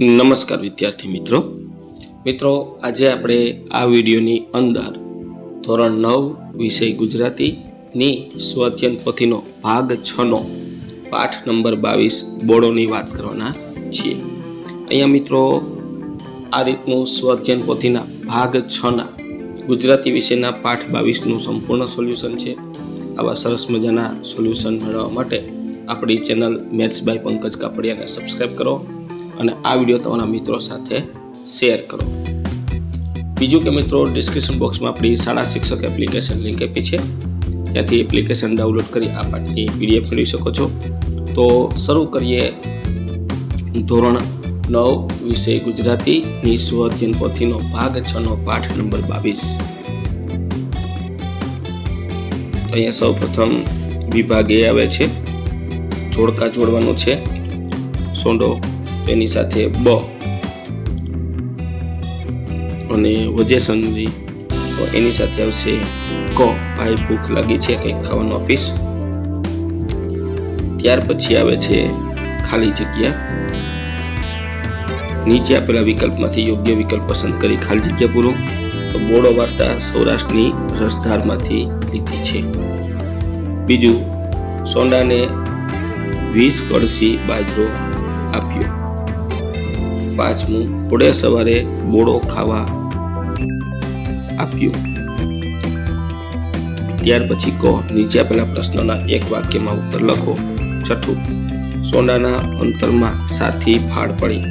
નમસ્કાર વિદ્યાર્થી મિત્રો આજે આપણે આ વિડીયોની અંદર ધોરણ 9 વિષય ગુજરાતીની સ્વઅધ્યયન પોથીનો ભાગ 6 નો પાઠ નંબર 22 બોડોની વાત કરવાના છીએ। અહીંયા મિત્રો આ રીતનું સ્વઅધ્યયન પોથીના ભાગ 6 ના ગુજરાતી વિષયના પાઠ 22 નું સંપૂર્ણ સોલ્યુશન છે। આવા સરસ મજાના સોલ્યુશન મેળવવા માટે આપણી ચેનલ મેથ્સ બાય પંકજ કાપડિયાને સબસ્ક્રાઇબ કરો અને આ વિડીયો તમારા મિત્રો સાથે શેર કરો। બીજું કે મિત્રો ડિસ્ક્રિપ્શન બોક્સમાં આપણી શાળા શિક્ષક એપ્લિકેશન લિંક આપી છે, ત્યાંથી એપ્લિકેશન ડાઉનલોડ કરી આ પાઠની પીડીએફ મેળવી શકો છો। તો શરૂ કરીએ ધોરણ 9 વિષય ગુજરાતીની સ્વઅધ્યયન પોથીનો ભાગ 6 નો પાઠ નંબર 22। તો અહીંયા સૌપ્રથમ વિભાગ એ આવે છે, જોડકા જોડવાનું છે, સોંડો તેની સાથે બ અને વજે સંગી તો એની સાથે આવશે ક, ભાઈ ભૂખ લાગી છે કંઈક ખાવાનું આપીશ। ત્યાર પછી આવે છે ખાલી જગ્યા, નીચે આપેલા વિકલ્પમાંથી યોગ્ય વિકલ્પ પસંદ કરી ખાલી જગ્યા પૂરો। તો બોડો વાર્તા સૌરાષ્ટ્રની રસધારમાંથી લીધી છે। બીજું, સોંડાને 20 કળશી બાજરો આપ્યો। પાંચમું, ઘોડે સવારે બોડો ખાવા આપ્યો। ત્યાર પછી ક, નીચે આપેલા પ્રશ્નોના એક વાક્યમાં ઉત્તર લખો। છઠ્ઠું, સોંડાના અંતરમાં સાથી ફાળ પડી,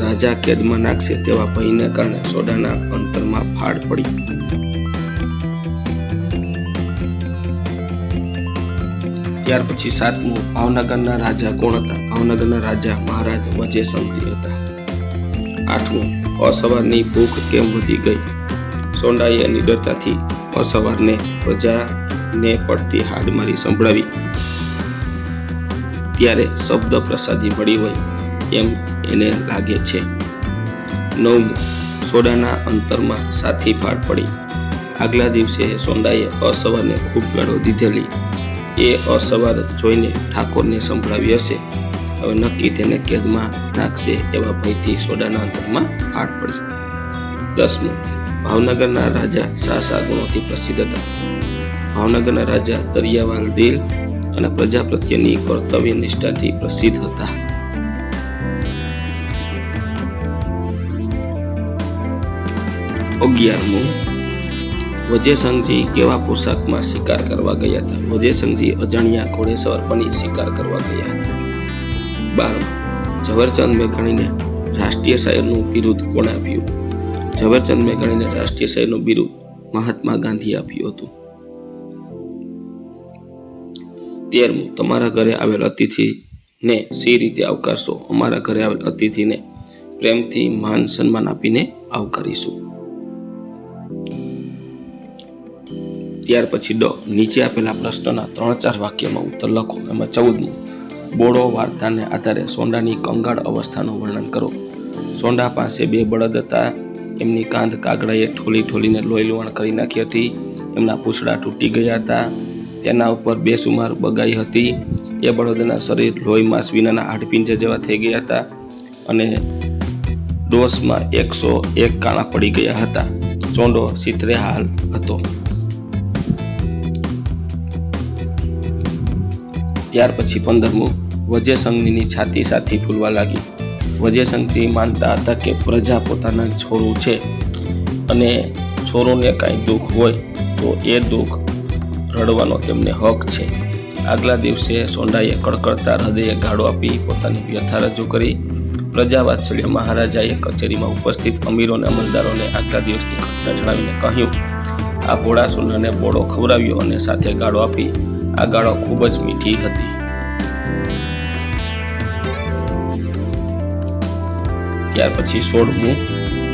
રાજા કેદમાં નાખશે તેવા ભયને કારણે સોંડાના અંતરમાં ફાળ પડી। ત્યાર પછી સાતમું, ભાવનગરના રાજા કોણ હતા? ભાવનગરના રાજા મહારાજ વજે સંગી હતા। આઠમું, અસવારની ભૂખ કેમ વધી ગઈ? સોંડાએ નિડરતાથી અસવારને પ્રજાને પડતી હાડમારી સંભળાવી ત્યારે શબ્દ પ્રસાદી મળી હોય એમ એને લાગે છે। નવમું, સોંડાના અંતરમાં સાથી ફાળ પડી, આગલા દિવસે સોંડાએ અસવારને ખૂબ ગાળો દીધેલી, એ અસવાર જોઈને ઠાકોરને સંભળાવી હશે, હવે નક્કી તેને કેદમાં નાખશે એવા ભયથી સોંડાના અંતરમાં ફાળ પડી। 10મું, ભાવનગરના રાજા શા ગુણોથી પ્રસિદ્ધ હતા? ભાવનગરના રાજા દરિયાવાલ દિલ અને પ્રજા પ્રત્યેની કર્તવ્ય નિષ્ઠાથી પ્રસિદ્ધ હતા। 11મું, વજેસંગજી કેવા પોશાકમાં શિકાર કરવા ગયા હતા? વજેસંગજી અજાણ્યા ઘોડેસવાર બની શિકાર કરવા ગયા હતા। 12મું, ઝવેરચંદ મેઘાણીને રાષ્ટ્રીય શાયરનું બિરુદ કોણે આપ્યું? ઝવેરચંદ મેઘાણીને રાષ્ટ્રીય શાયરનું બિરુદ મહાત્મા ગાંધીએ આપ્યું હતું। 13મું, તમારા ઘરે આવેલ અતિથિને સી રીતે આવકારશો? અમારા ઘરે આવેલ અતિથિને પ્રેમથી માન સન્માન આપીને આવકારીશું। ત્યાર પછી ડ, નીચે આપેલા પ્રશ્નોના 3-4 વાક્યમાં ઉત્તર લખો। એમાં 14મું, બોડો વાર્તાને આધારે સોંડાની કંગાળ અવસ્થાનું વર્ણન કરો। સોંડા પાસે 2 બળદ હતા, એમની કાંધ કાગડાએ ઠોલીને લોહી લુહાણ કરી નાખી હતી, એમના પૂંછડા તૂટી ગયા હતા, તેના ઉપર બેસુમાર બગાઈ હતી, એ બળદના શરીર લોહી માંસ વિનાના હાડપિંજર જેવા થઈ ગયા હતા અને ડોસમાં 101 કાણા પડી ગયા હતા, સોંડો સિત્રે હાલ હતો। ત્યાર પછી 15મું, વજેસંગની છાતી સાથી ફૂલવા લાગી। વજેસંગજી માનતા હતા કે પ્રજા પોતાના છોરું છે અને છોરોને કાંઈ દુઃખ હોય તો એ દુઃખ રડવાનો તેમને હક છે। આગલા દિવસે સોંડાએ કડકડતા હૃદયે ગાળો આપી પોતાની વ્યથા રજૂ કરી। પ્રજા વાત્સલ્ય મહારાજાએ કચેરીમાં ઉપસ્થિત અમીરો અને અમલદારોને આગલા દિવસની ઘટના જણાવીને કહ્યું, આ ભોળા સોંડાને બોડો ખવડાવ્યો અને સાથે ગાળો આપી, આ ગાળો ખૂબ જ મીઠી હતી। ત્યાર પછી 16મું,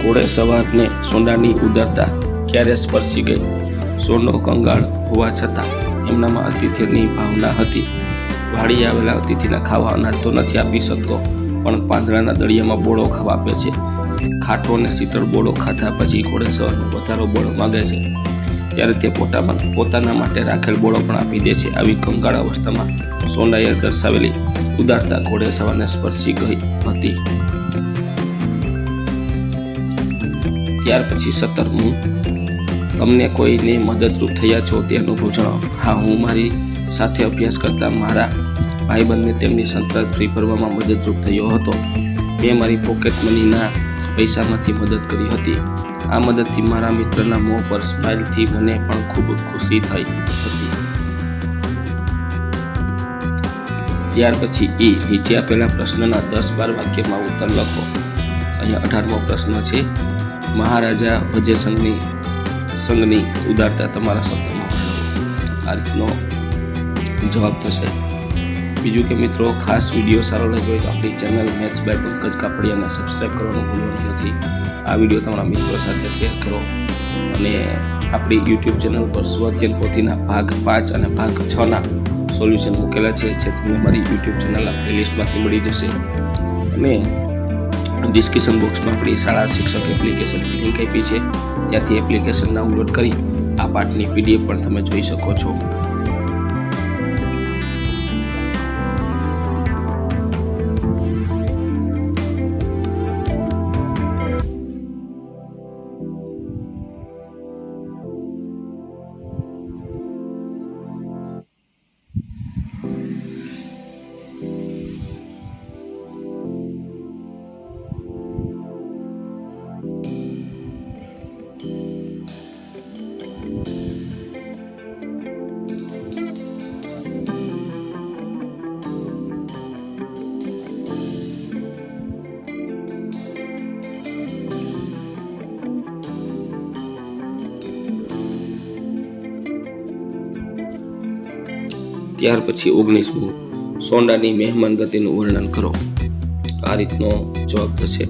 ઘોડે સવારને સોંડાની ઉદારતા ક્યારે સ્પર્શી ગઈ? સોંડો કંગાળ હોવા છતાં એમનામાં અતિથિની ભાવના હતી। વાડી આવેલા અતિથિના ખાવા અનાજ તો નથી આપી શકતો, પણ પાંદડાના દળિયામાં બોળો ખાવા આપે છે। ખાટો અને શીતળ બોળો ખાધા પછી ઘોડે સવારને વધારો બોળો માગે છે, ત્યારે તે પોતાના માટે રાખેલ બોળો પણ આપી દે છે। આવી કંગાળ અવસ્થામાં સોંડાએ દર્શાવેલી ઉદારતા ઘોડે સવારને સ્પર્શી ગઈ હતી। ત્યાર પછી 17મું, તમને કોઈને મદદરૂપ થયા છો તે અનુભવ જણાવો. હા, હું મારી સાથે અભ્યાસ કરતા મારા ભાઈબંધને તેમની સંત્રાસ ફી ભરવામાં મદદરૂપ થયો હતો. મેં મારી પોકેટ મનીના પૈસામાંથી મદદ કરી હતી. આ મદદથી મારા મિત્રના મોં પર સ્માઇલથી મને પણ ખૂબ ખુશી થઈ હતી. ત્યાર પછી નીચે આપેલા પ્રશ્નના 10-12 વાક્યમાં ઉત્તર લખો. અહીંયા 18મો પ્રશ્ન છે, મહારાજા વજયસંઘની ઉદારતા તમારા શબ્દમાં વર્ણવો. આ રીતનો જવાબ થશે. બીજું કે મિત્રો, ખાસ વિડીયો સારો લાગ્યો હોય તો આપણી ચેનલ મેથ્સ બાય પંકજ કાપડિયાને સબસ્ક્રાઈબ કરવાનું ભૂલવાનું નથી. આ વિડીયો તમારા મિત્રો સાથે શેર કરો અને આપણી યુટ્યુબ ચેનલ પર સ્વાધ્યાયન પોથીના ભાગ 5 અને ભાગ 6ના સોલ્યુશન મૂકેલા છે, જે તમને મારી યુટ્યુબ ચેનલના પ્લેલિસ્ટમાંથી મળી જશે. અને ડિસ્ક્રિપ્શન બોક્સમાં આપણી શાળા શિક્ષક એપ્લિકેશનની લિંક આપી છે, ત્યાંથી એપ્લિકેશન ડાઉનલોડ કરી આ પાઠની PDF પણ તમે જોઈ શકો છો. ત્યાર પછી 19મું, સોંડાની મહેમાન ગતિનું વર્ણન કરો. આ રીતનો જવાબ થશે.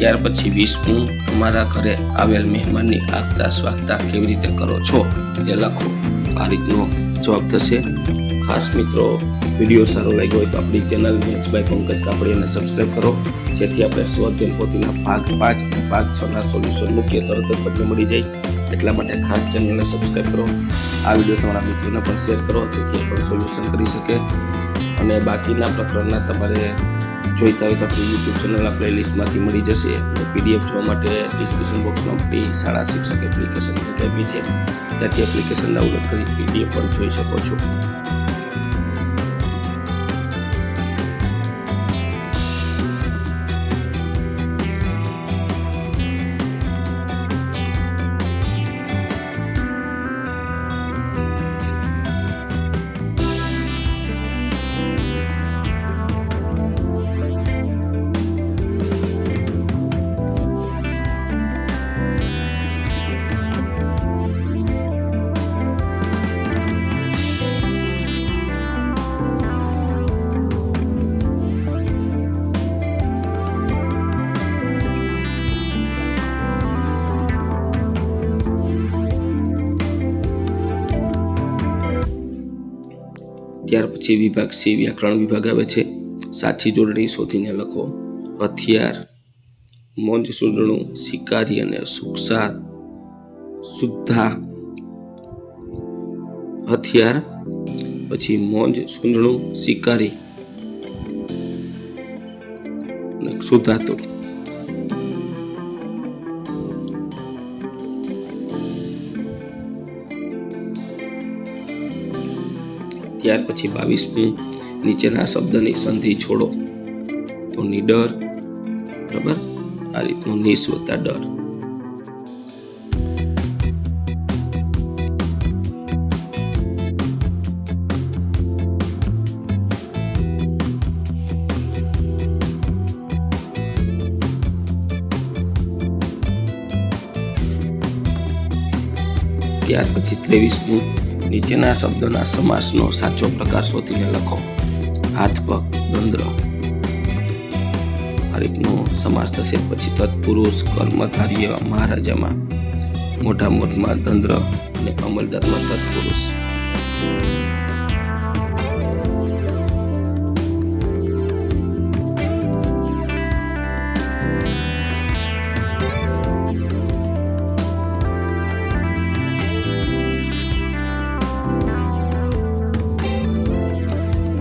ત્યાર પછી 20મું, તમારા ઘરે આવેલ મહેમાનની આગતા સ્વાગતા કેવી રીતે કરો છો તે લખો. આ રીતનો જવાબ થશે. ખાસ મિત્રો, વિડીયો સારો લાગ્યો હોય તો આપણી ચેનલ મેથ્સ બાય પંકજ કાપડિયાને સબસ્ક્રાઈબ કરો, જેથી આપણે સ્વાધ્યાયન પોથીના ભાગ 5 અને ભાગ 6ના સોલ્યુશન મૂકીએ તરત જ તમને મળી જાય. એટલા માટે ખાસ ચેનલને સબસ્ક્રાઈબ કરો. આ વિડીયો તમારા મિત્રોને પણ શેર કરો, જેથી એ પણ સોલ્યુશન કરી શકે. અને બાકીના પ્રકરણના તમારે જોઈતા હોય તો આપણી યુટ્યુબ ચેનલના પ્લેલિસ્ટમાંથી મળી જશે. અને PDF જોવા માટે ડિસ્ક્રિપ્શન બોક્સમાં આપણી શાળા શિક્ષક એપ્લિકેશન આપી છે, ત્યાંથી એપ્લિકેશન ડાઉનલોડ કરી PDF પણ જોઈ શકો છો. ત્યાર પછી વિભાગ C વ્યાકરણ વિભાગ આવે છે. સાચી જોડણી શોધીને લખો. હથિયાર, મોંજ સૂંદણું, શિકારી અને સુક્ષા સુદ્ધા. હથિયાર, પછી મોંજ સૂંદણું, શિકારી અને સુધાતું. ત્યાર પછી 22મું, નીચેના શબ્દની સંધિ છોડો. તો નીડર, બરાબર, આ રીતનું નિસ વત્તા ડર. ત્યાર પછી 23મું, નીચેના શબ્દોના સમાસનો સાચો પ્રકાર શોધીને લખો. હાથ, પગ, દંદ્ર, આ રીતનો સમાસ થશે. પછી તત્પુરુષ, કર્મધાર્ય, મહારાજામાં મોટા મોટમાં દંદ્ર અને અમલદારમાં તત્પુરુષ.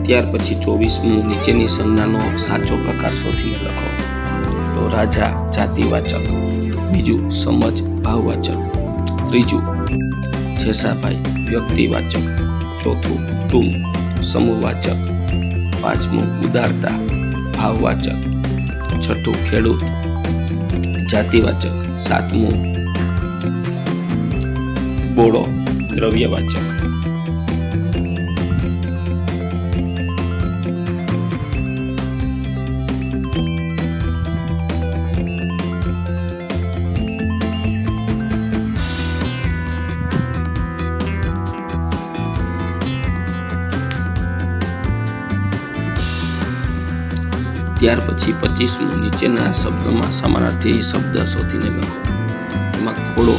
ત્યાર પછી 24મું, નીચેની સંજ્ઞાનો સાચો પ્રકાર શોધીને લખો. તો રાજા જાતિવાચક, બીજું સમજ ભાવવાચક, ત્રીજું જેસાભાઈ વ્યક્તિવાચક, ચોથું ટૂમ સમૂહવાચક, પાંચમું ઉદારતા ભાવવાચક, છઠ્ઠું ખેડૂત જાતિવાચક, સાતમું બોળો દ્રવ્યવાચક. ત્યાર પછી 25મું, નીચેના શબ્દોમાં સમાનાર્થી શબ્દ શોધીને લખો. એમાં ખોડો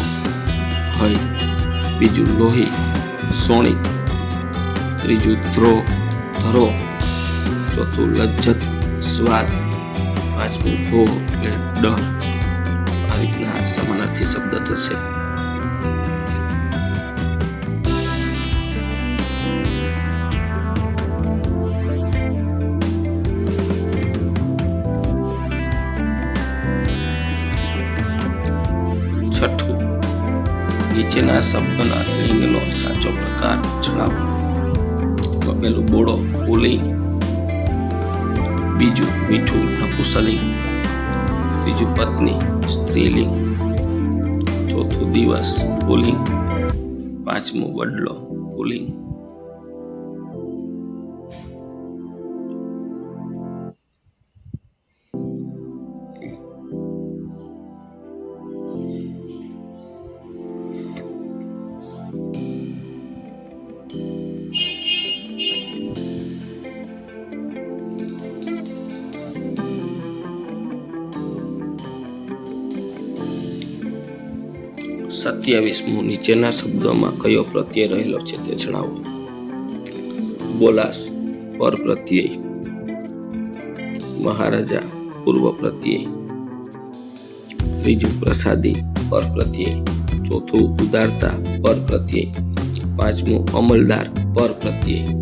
હોય, બીજું લોહી સોણિત, ત્રીજું ધરો, ચોથું લજ્જત સ્વાદ, પાંચમું ભો એટલે ડર. આ રીતના સમાનાર્થી શબ્દ થશે. છઠ્ઠું, નીચેના શબ્દના લિંગનો સાચો પ્રકાર જણાવો. તો પહેલું બોળો પુલ્લિંગ, બીજું મીઠું નપુંસકલિંગ, ત્રીજું પત્ની સ્ત્રીલિંગ, ચોથું દિવસ પુલ્લિંગ, પાંચમું વડલો પુલ્લિંગ. સત્યાવીસમું, નીચેના શબ્દોમાં કયો પ્રત્યય રહેલો છે તે જણાવો. બોલાસ પર પ્રત્યય, મહારાજા પૂર્વ પ્રત્યય, ત્રીજું પ્રસાદી પર પ્રત્યય, ચોથું ઉદારતા પર પ્રત્યય, પાંચમું અમલદાર પર પ્રત્યય.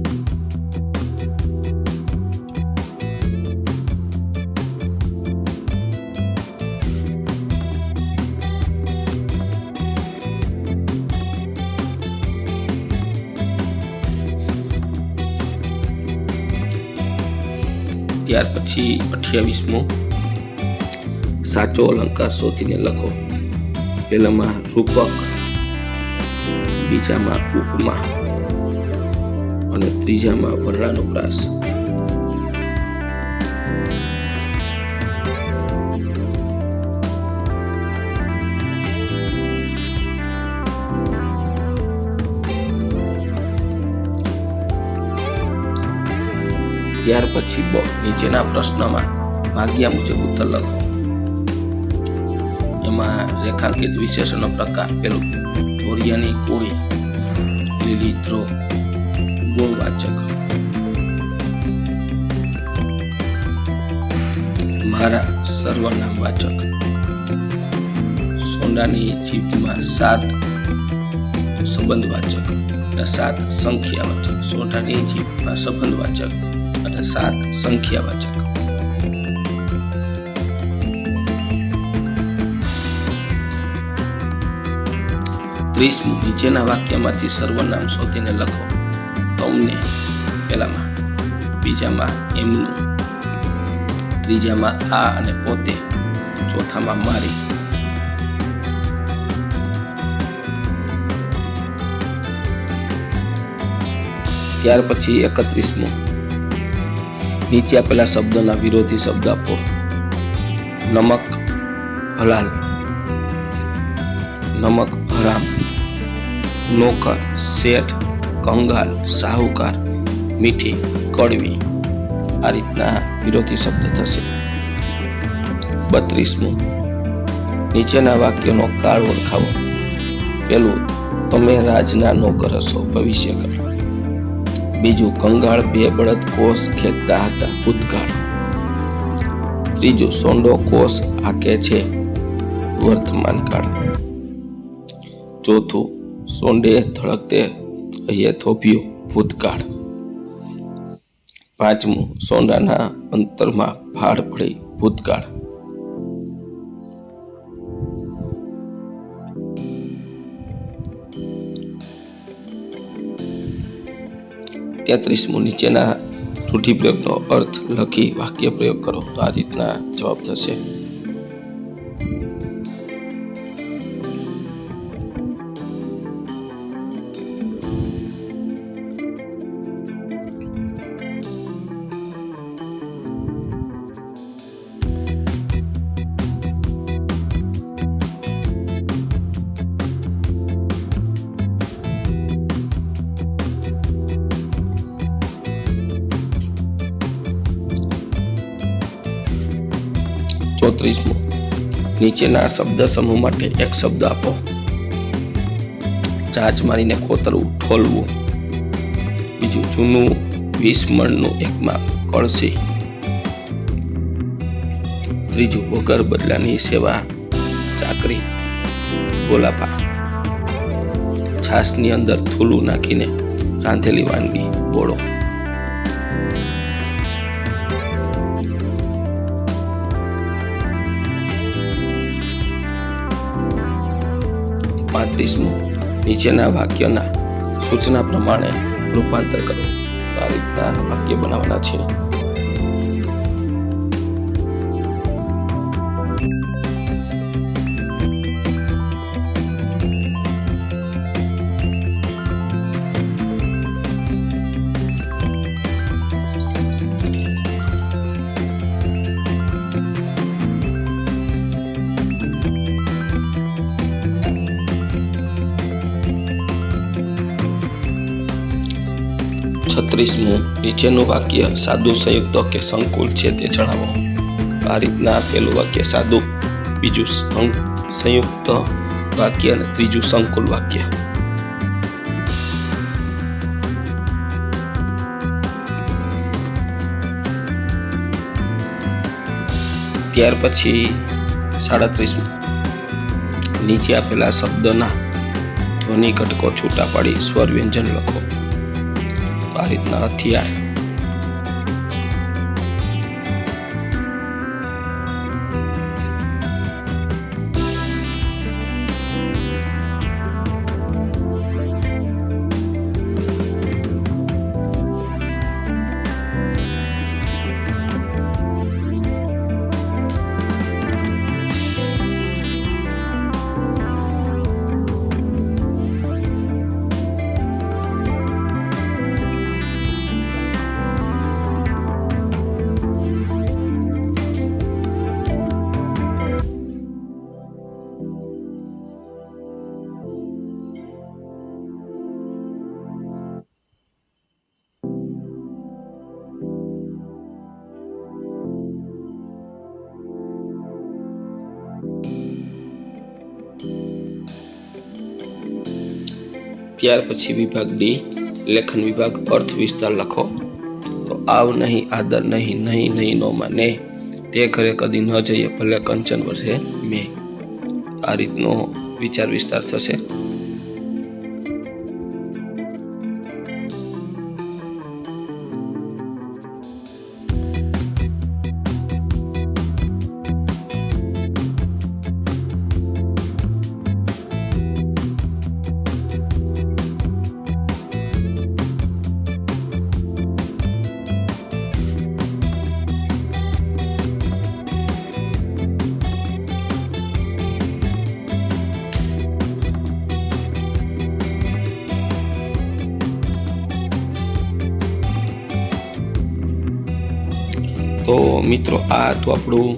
ત્યાર પછી 28મું, સાચો અલંકાર શોધીને લખો. પહેલામાં રૂપક, બીજામાં ઉપમા અને ત્રીજામાં વર્ણાનુપ્રાસ. ત્યાર પછી નીચેના પ્રશ્નમાં ભાગ્યા મુજબ ઉત્તર લખો. એમાં રેખાંકિત વિશેષણનો પ્રકાર. પેલું ધોરિયાની કોળી, લીલી ધ્રો ગુણવાચક, મારા સર્વનામ વાચક, સોંડાની જીભમાં 7 સંબંધવાચક અને 7 સંખ્યાવાચક. સોંડાની જીભમાં સંબંધવાચક અને 7 સંખ્યાવાચક. નીચેના વાક્યમાંથી સર્વનામ શોધીને લખો. તમને પહેલામાં બીજામાં એમનું, ત્રીજામાં આ અને પોતે, ચોથામાં મારી. ત્યાર પછી 31મું, નીચે આપેલા શબ્દોના વિરોધી શબ્દ આપો. નમક હલાલ, નમક હરામ, નોકર, શેઠ, કંગાલ, સાહુકાર, મીઠી, કડવી. આ રીતના વિરોધી શબ્દ થશે. 32મું, નીચેના વાક્યનો કાળ ઓળખાવો. પહેલું, તમે રાજના નોકર હશો, ભવિષ્યકાળ. બીજું, કંગાળ 2 બળદ કોષ ખેંચતા હતા, ભૂતકાળ. ત્રીજું, સોંડો કોષ હાકે છે, વર્તમાન કાળ. ચોથું, સોંડે ધડકતે હૈયે થોભ્યું, ભૂતકાળ. 5મું, સોંડાના અંતરમાં ફાળ પડી, ભૂતકાળ. 33મું, નીચેના રૂઢિપ્રયોગનો અર્થ લખી વાક્ય પ્રયોગ કરો. તો આ રીતના જવાબ થશે. ચોત્રીસમું, નીચેના શબ્દ સમૂહ માટે એક શબ્દ આપો. ચાંચ મારીને ખોતરવું, ઠોલવું. બીજું, જૂનું 20 મણનું એક માપ, કળશી. ત્રીજું, વગર બદલાની સેવા, ચાકરી, ગોલાપા. છાશની અંદર થૂલું નાખીને રાંધેલી વાનગી, બોળો. 35મું, નીચેના વાક્યના સૂચના પ્રમાણે રૂપાંતર કરો. આ રીતના વાક્ય બનાવવાના છે. છત્રીસમું, નીચેનું વાક્ય સાદું, સંયુક્ત કે સંકુલ છે તે જણાવો. આ રીતના પહેલું વાક્ય સાદું, બીજું સંયુક્ત વાક્ય અને ત્રીજું સંકુલ વાક્ય. ત્યાર પછી 37મું, નીચે આપેલા શબ્દના ધ્વનિ ઘટકો છૂટા પાડી સ્વર વ્યંજન લખો. આ રીતના હથિયાર. ત્યાર પછી વિભાગ ડી, લેખન વિભાગ, અર્થ વિસ્તાર લખો. તો આવ નહીં, આદર નહીં, નહીં નહીં નો માને, તે ઘરે કદી ન જઈએ ભલે કંચન વર્ષે મેં. આ રીતનો વિચાર વિસ્તાર થશે. તો મિત્રો આ તો આપણું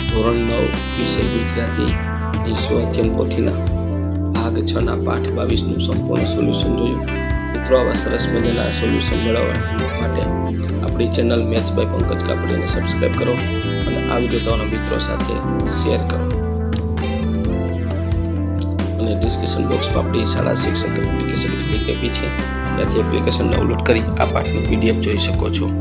ધોરણ 9 વિષય ગુજરાતીની સ્વાધ્યાયન પોથીના ભાગ 6 ના પાઠ 22નું સંપૂર્ણ સોલ્યુશન જોયું. મિત્રો આવા સરસ મજાના સોલ્યુશન મેળવવા માટે આપણી ચેનલ મેથ્સ બાય પંકજ કાપડિયાને સબસ્ક્રાઇબ કરો અને આ વિડીયો તમારા મિત્રો સાથે શેર કરો. અને ડિસ્ક્રિપ્શન બોક્સમાં આપણી શાળા શિક્ષક એપ્લિકેશન લિંક આપી છે, ત્યાંથી એપ્લિકેશન ડાઉનલોડ કરી આ પાઠનું PDF જોઈ શકો છો.